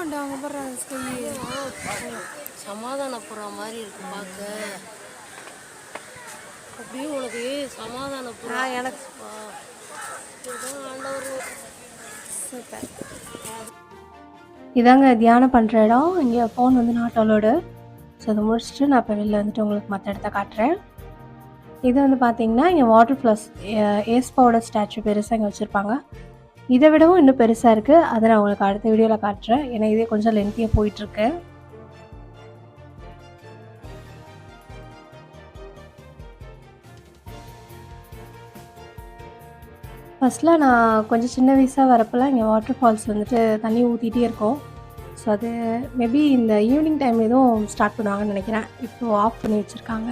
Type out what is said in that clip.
பண்ணுறாங்க போடுறாங்க ஸ்கை சமாதானப்படுற மாதிரி இருக்கு பார்க்க. அப்படியே உனக்கு சமாதானப்படுறா எனக்கு ஆண்டவர். சூப்பர். இதாங்க தியானம் பண்ணுற இடம். இங்கே ஃபோன் வந்து நாட் அலோடு. ஸோ அதை முடிச்சுட்டு நான் இப்போ வெளில வந்துட்டு உங்களுக்கு மற்ற இடத்த காட்டுறேன். இது வந்து பார்த்திங்கன்னா இங்கே வாட்டர் ஃப்ளஸ் ஏஸ்பாவோட ஸ்டாச்சு பெருசாக இங்கே வச்சுருப்பாங்க. இதை விடவும் இன்னும் பெருசாக இருக்குது. அதை நான் உங்களுக்கு அடுத்த வீடியோவில் காட்டுறேன். ஏன்னா இதே கொஞ்சம் லென்த்தியாக போயிட்டுருக்கு. ஃபஸ்ட்டில் நான் கொஞ்சம் சின்ன வயசாக வரப்போலாம் இங்கே வாட்டர் ஃபால்ஸ் வந்துட்டு தண்ணி ஊற்றிட்டே இருக்கும். ஸோ அது மேபி இந்த ஈவினிங் டைம் எதுவும் ஸ்டார்ட் பண்ணுவாங்கன்னு நினைக்கிறேன். இப்போது ஆஃப் பண்ணி வச்சுருக்காங்க.